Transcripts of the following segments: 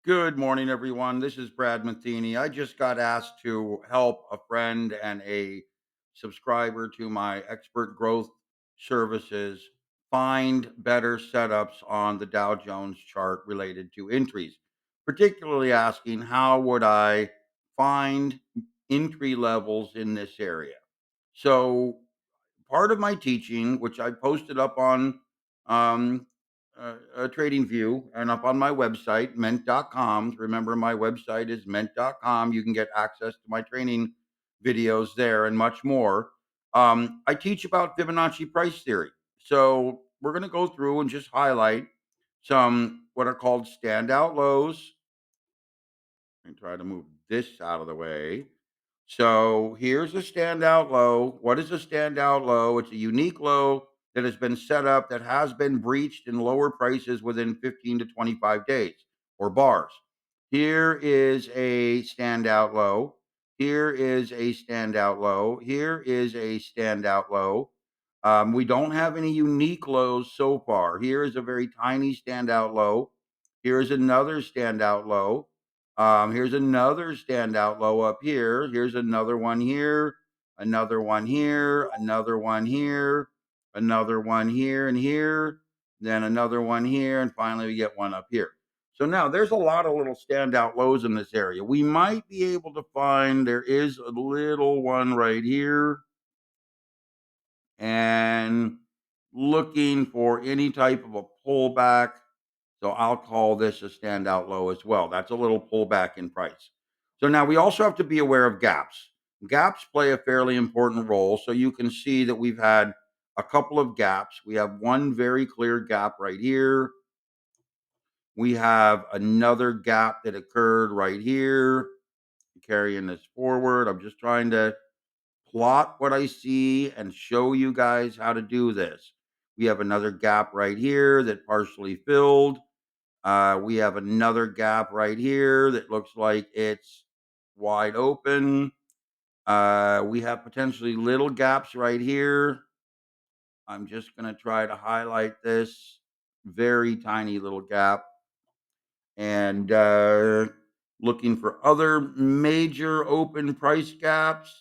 Good morning, everyone. This is Brad Matheny. I just got asked to help a friend and a subscriber to my expert growth services find better setups on the Dow Jones chart related to entries, particularly asking how would I find entry levels in this area. So part of my teaching, which I posted up on um, Trading View and up on my website, ment.com. Remember, my website is ment.com. You can get access to my training videos there and much more. I teach about Fibonacci price theory. So we're going to go through and just highlight some what are called standout lows and try to move this out of the way. So here's a standout low. What is a standout low? It's a unique low that has been set up that has been breached in lower prices within 15 to 25 days or bars. Here is a standout low. Here is a standout low. Here is a standout low. We don't have any unique lows so far. Here is a very tiny standout low. Here is another standout low. Here's another standout low up here. Here's another one here, another one here, another one here, another one here and here, then another one here, and finally we get one up here. So now there's a lot of little standout lows in this area. We might be able to find there is a little one right here and looking for any type of a pullback. So I'll call this a standout low as well. That's a little pullback in price. So now we also have to be aware of gaps. Gaps play a fairly important role. So you can see that we've had a couple of gaps. We have one very clear gap right here. We have another gap that occurred right here. Carrying this forward. I'm just trying to plot what I see and show you guys how to do this. We have another gap right here that partially filled. We have another gap right here that looks like it's wide open. We have potentially little gaps right here. I'm just going to try to highlight this very tiny little gap and looking for other major open price gaps.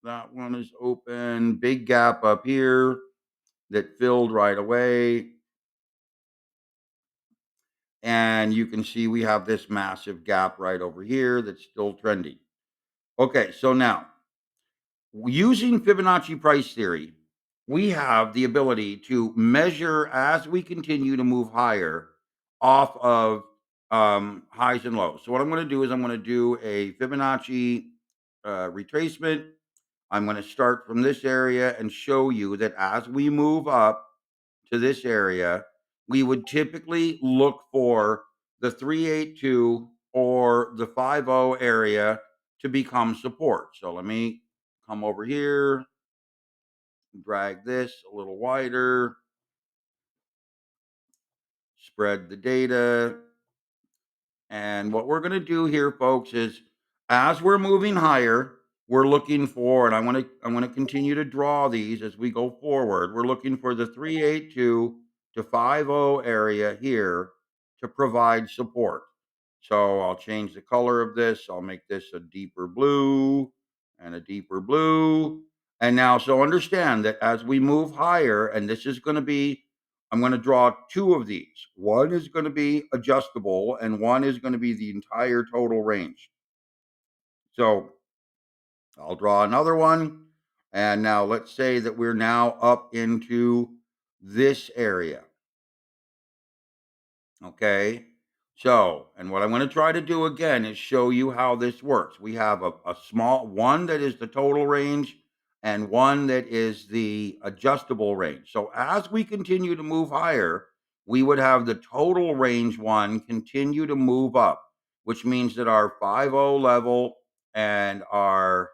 That one is open. Big gap up here that filled right away. And you can see we have this massive gap right over here that's still trending. Okay, so now using Fibonacci price theory, we have the ability to measure as we continue to move higher off of highs and lows. So what I'm going to do is I'm going to do a Fibonacci retracement. I'm going to start from this area and show you that as we move up to this area, we would typically look for the 382 or the 50 area to become support. So let me come over here, drag this a little wider, spread the data. And what we're going to do here, folks, is as we're moving higher, we're looking for, and I want to continue to draw these as we go forward. We're looking for the 382 to 50 area here to provide support. So I'll change the color of this. I'll make this a deeper blue and a deeper blue. And now, so understand that as we move higher, and this is going to be I'm going to draw two of these. One is going to be adjustable, and one is going to be the entire total range. So I'll draw another one. And now let's say that we're now up into this area. Okay. So, and what I'm going to try to do again is show you how this works. We have a small one that is the total range and one that is the adjustable range. So, as we continue to move higher, we would have the total range one continue to move up, which means that our 50 level and our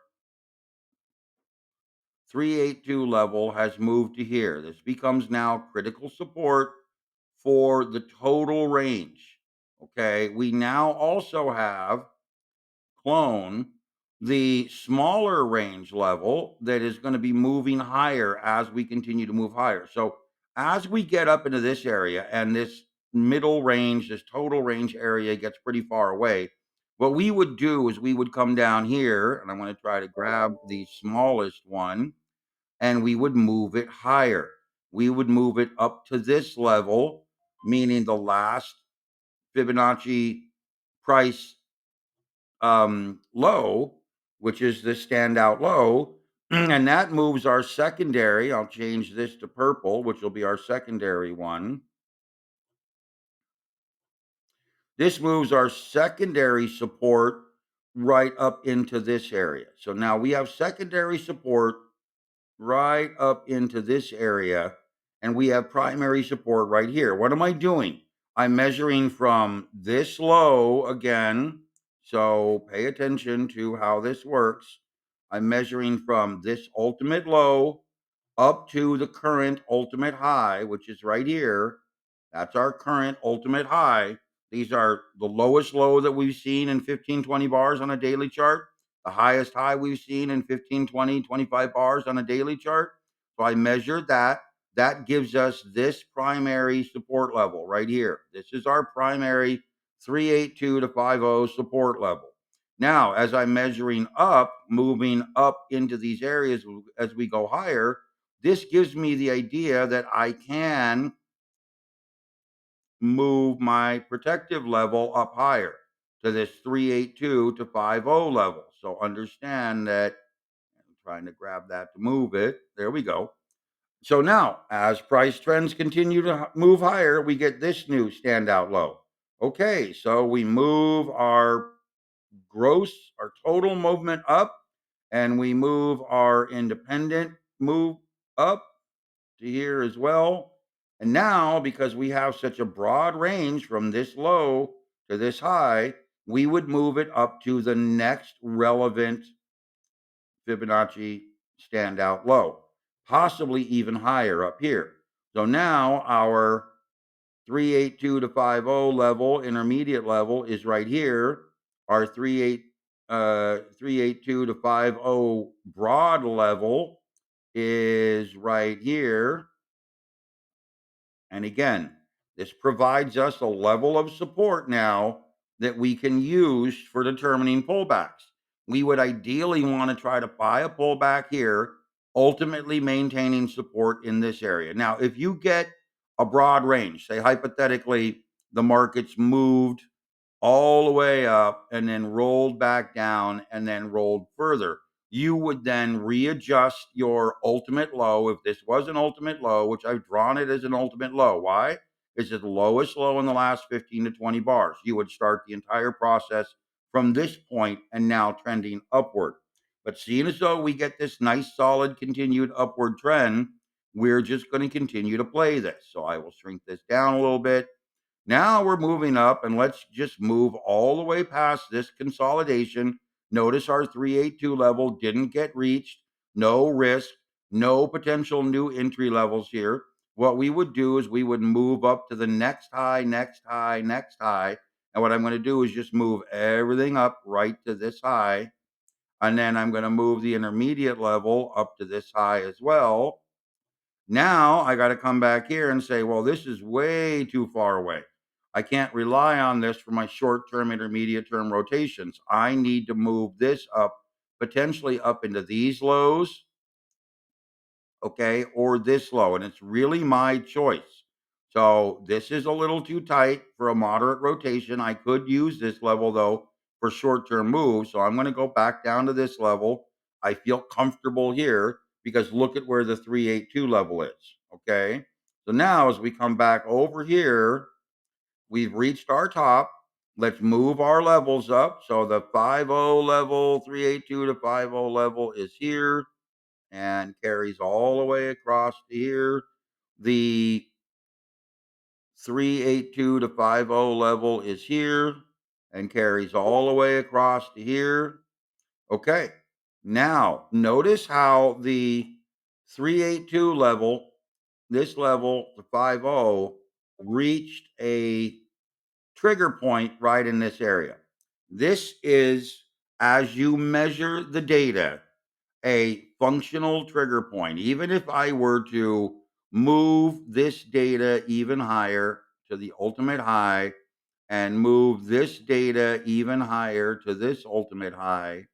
382 level has moved to here. This becomes now critical support for the total range. Okay. We now also have clone the smaller range level that is going to be moving higher as we continue to move higher. So as we get up into this area and this middle range, this total range area gets pretty far away. What we would do is we would come down here, and I'm going to try to grab the smallest one, and we would move it higher. We would move it up to this level, meaning the last Fibonacci price low, which is the standout low, and that moves our secondary. I'll change this to purple, which will be our secondary one. This moves our secondary support right up into this area. So now we have secondary support right up into this area, and we have primary support right here. What am I doing? I'm measuring from this low again. So pay attention to how this works. I'm measuring from this ultimate low up to the current ultimate high, which is right here. That's our current ultimate high. These are the lowest low that we've seen in 15, 20 bars on a daily chart, the highest high we've seen in 15, 20, 25 bars on a daily chart. So I measured that. That gives us this primary support level right here. This is our primary 382 to 50 support level. Now, as I'm measuring up, moving up into these areas as we go higher, this gives me the idea that I can move my protective level up higher to this 382 to 50 level. So understand that I'm trying to grab that to move it. There we go. So now, as price trends continue to move higher, we get this new standout low. Okay, so we move our our total movement up, and we move our independent move up to here as well. And now, because we have such a broad range from this low to this high, we would move it up to the next relevant Fibonacci standout low, possibly even higher up here. So now our 382 to 50 level, intermediate level, is right here. Our 382 to 50 broad level is right here. And again, this provides us a level of support now that we can use for determining pullbacks. We would ideally want to try to buy a pullback here, ultimately maintaining support in this area. Now, if you get a broad range, say hypothetically, the market's moved all the way up and then rolled back down and then rolled further. You would then readjust your ultimate low. If this was an ultimate low, which I've drawn it as an ultimate low, why? It's the lowest low in the last 15 to 20 bars. You would start the entire process from this point and now trending upward. But seeing as though we get this nice, solid, continued upward trend, we're just going to continue to play this. So I will shrink this down a little bit. Now we're moving up, and let's just move all the way past this consolidation. Notice our 382 level didn't get reached. No risk, no potential new entry levels here. What we would do is we would move up to the next high, next high, next high. And what I'm going to do is just move everything up right to this high. And then I'm going to move the intermediate level up to this high as well. Now I got to come back here and say, well, this is way too far away. I can't rely on this for my short term, intermediate term rotations. I need to move this up, potentially up into these lows, okay, or this low. And it's really my choice. So this is a little too tight for a moderate rotation. I could use this level though for short term moves. So I'm going to go back down to this level. I feel comfortable here because look at where the 382 level is. Okay. So now as we come back over here, we've reached our top. Let's move our levels up. So the 50 level, 382 to 50 level is here and carries all the way across to here. The 382 to 50 level is here and carries all the way across to here. Okay. Now, notice how the 382 level, this level, the 50, reached a trigger point right in this area. This is, as you measure the data, a functional trigger point. Even if I were to move this data even higher to the ultimate high and move this data even higher to this ultimate high,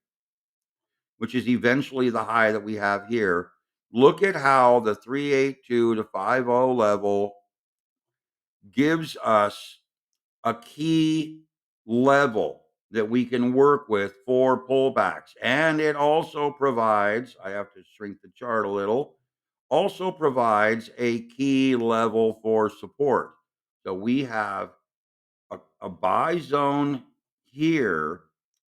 which is eventually the high that we have here, look at how the 382 to 50 level gives us a key level that we can work with for pullbacks. And it also provides, I have to shrink the chart a little, also provides a key level for support. So we have a buy zone here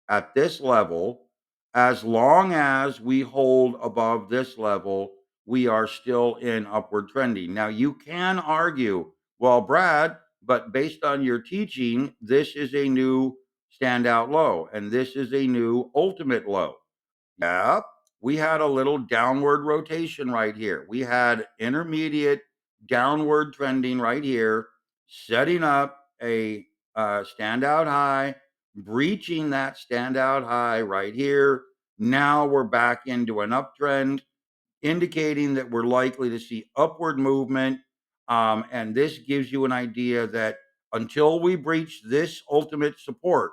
at this level. As long as we hold above this level, we are still in upward trending. Now, you can argue, well, Brad, but based on your teaching, this is a new standout low and this is a new ultimate low. Yeah, we had a little downward rotation right here. We had intermediate downward trending right here, setting up a standout high, breaching that standout high right here. Now we're back into an uptrend, indicating that we're likely to see upward movement. And this gives you an idea that until we breach this ultimate support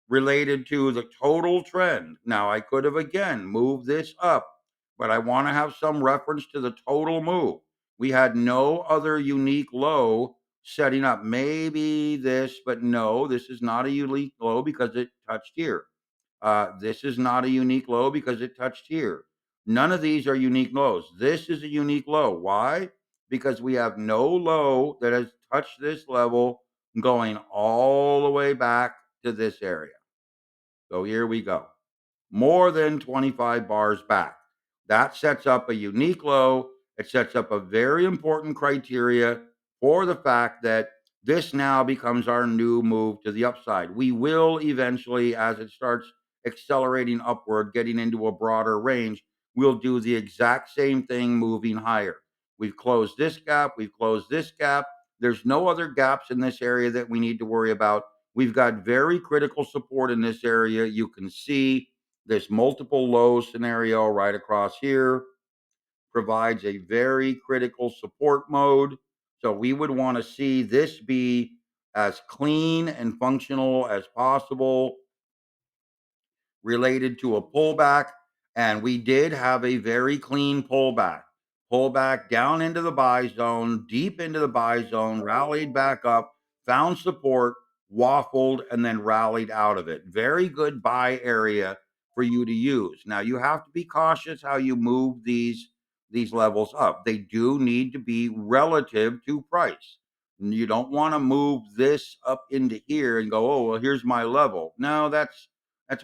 related to the total trend, now I could have again moved this up, but I want to have some reference to the total move. We had no other unique low setting up. Maybe this, but no, this is not a unique low because it touched here. This is not a unique low because it touched here. None of these are unique lows. This is a unique low. Why? Because we have no low that has touched this level going all the way back to this area. So here we go. More than 25 bars back. That sets up a unique low. It sets up a very important criteria for the fact that this now becomes our new move to the upside. We will eventually, as it starts accelerating upward, getting into a broader range, we'll do the exact same thing moving higher. We've closed this gap. We've closed this gap. There's no other gaps in this area that we need to worry about. We've got very critical support in this area. You can see this multiple low scenario right across here provides a very critical support mode. So we would want to see this be as clean and functional as possible related to a pullback, and we did have a very clean pullback down into the buy zone, deep into the buy zone, rallied back up, found support, waffled, and then rallied out of it. Very good buy area for you to use. Now you have to be cautious how you move these levels up. They do need to be relative to price. You don't want to move this up into here and go, oh, well, here's my level. No, that's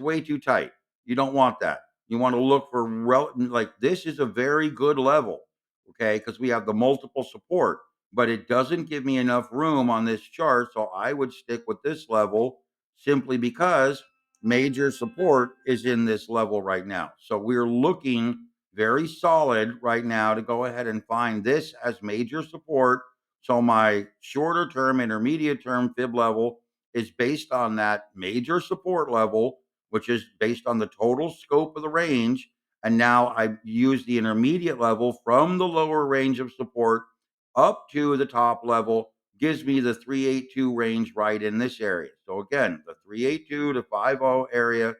way too tight. You don't want that. You want to look for like this is a very good level, okay? Because we have the multiple support, but it doesn't give me enough room on this chart. So I would stick with this level simply because major support is in this level right now. So we're looking very solid right now to go ahead and find this as major support. So my shorter term, intermediate term fib level is based on that major support level, which is based on the total scope of the range. And now I use the intermediate level from the lower range of support up to the top level, gives me the 382 range right in this area. So again, the 382 to 50 area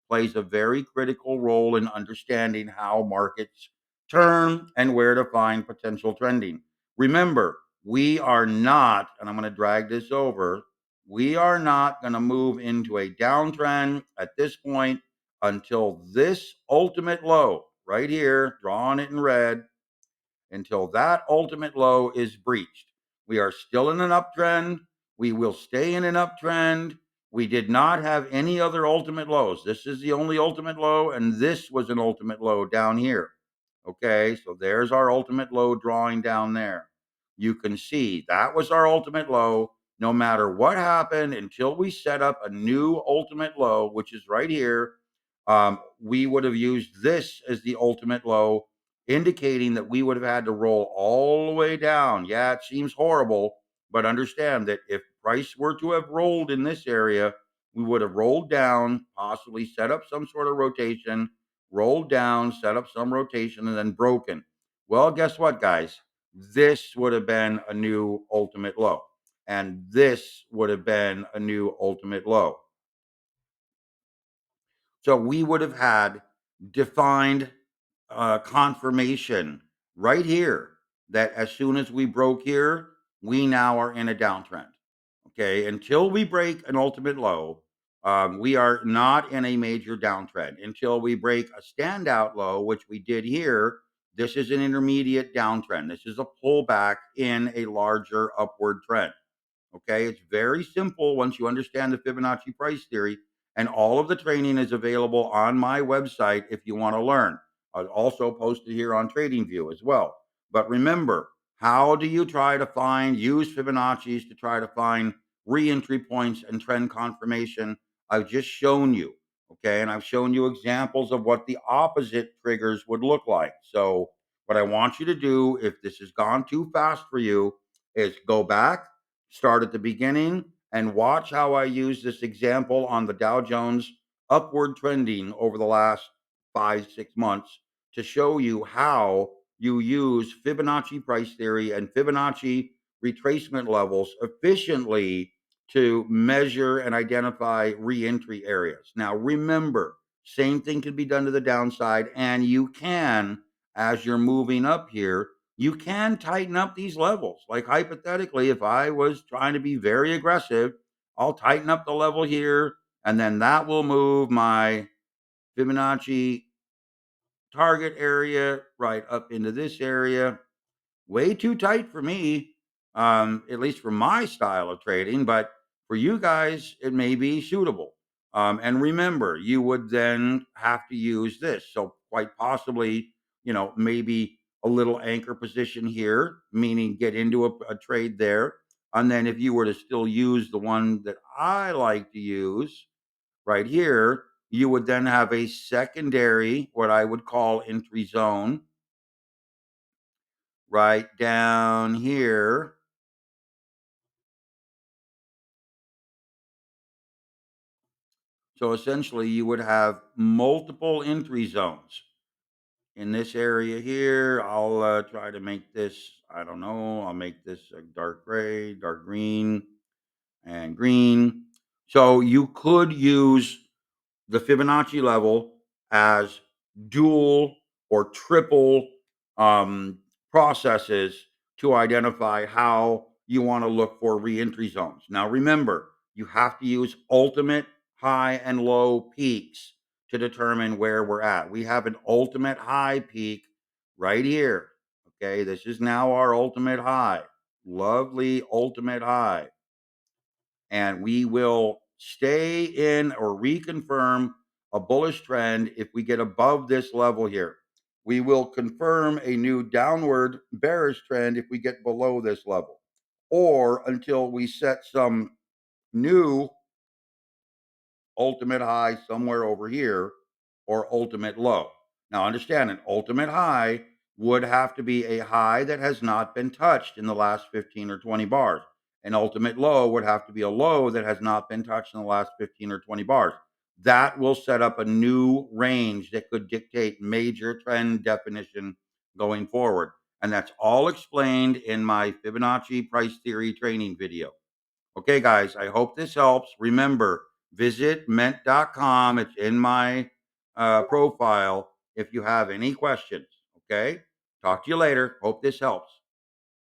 plays a very critical role in understanding how markets turn and where to find potential trending. Remember, we are not, and I'm going to drag this over, we are not going to move into a downtrend at this point until this ultimate low right here, drawing it in red, until that ultimate low is breached. We are still in an uptrend. We will stay in an uptrend. We did not have any other ultimate lows. This is the only ultimate low, and this was an ultimate low down here. Okay, so there's our ultimate low drawing down there. You can see that was our ultimate low. No matter what happened until we set up a new ultimate low, which is right here, we would have used this as the ultimate low, indicating that we would have had to roll all the way down. Yeah, it seems horrible, but understand that if price were to have rolled in this area, we would have rolled down, possibly set up some sort of rotation, rolled down, set up some rotation, and then broken. Well, guess what, guys? This would have been a new ultimate low. and this would have been a new ultimate low. So we would have had defined confirmation right here that as soon as we broke here, we now are in a downtrend. Okay. Until we break an ultimate low, we are not in a major downtrend. Until we break a standout low, which we did here, this is an intermediate downtrend. This is a pullback in a larger upward trend. Okay, it's very simple once you understand the Fibonacci price theory, and all of the training is available on my website if you want to learn. I'll also post it here on TradingView as well. But remember, how do you try to use Fibonacci's to try to find re-entry points and trend confirmation? I've just shown you. Okay, and I've shown you examples of what the opposite triggers would look like. So, what I want you to do, if this has gone too fast for you, is go back, start at the beginning, and watch how I use this example on the Dow Jones upward trending over the last 5, 6 months to show you how you use Fibonacci price theory and Fibonacci retracement levels efficiently to measure and identify reentry areas. Now, remember, same thing can be done to the downside, and you can, as you're moving up here, you can tighten up these levels. Like hypothetically, if I was trying to be very aggressive, I'll tighten up the level here, and then that will move my Fibonacci target area right up into this area. Way too tight for me, at least for my style of trading, but for you guys, it may be suitable. And remember, you would then have to use this. So quite possibly, maybe a little anchor position here, meaning get into a trade there. And then if you were to still use the one that I like to use right here, you would then have a secondary, what I would call entry zone right down here. So essentially, you would have multiple entry zones in this area here. I'll try to make this, I don't know, I'll make this a dark gray, dark green, and green. So you could use the Fibonacci level as dual or triple um, processes to identify how you want to look for reentry zones. Now, remember, you have to use ultimate high and low peaks to determine where we're at. We have an ultimate high peak right here. Okay, this is now our ultimate high. Lovely ultimate high, and we will stay in or reconfirm a bullish trend if we get above this level here. We will confirm a new downward bearish trend if we get below this level, or until we set some new ultimate high somewhere over here or ultimate low. Now, understand an ultimate high would have to be a high that has not been touched in the last 15 or 20 bars. An ultimate low would have to be a low that has not been touched in the last 15 or 20 bars. That will set up a new range that could dictate major trend definition going forward. And that's all explained in my Fibonacci price theory training video. Okay, guys, I hope this helps. Remember, visit mint.com. It's in my profile if you have any questions. Okay, talk to you later. Hope this helps.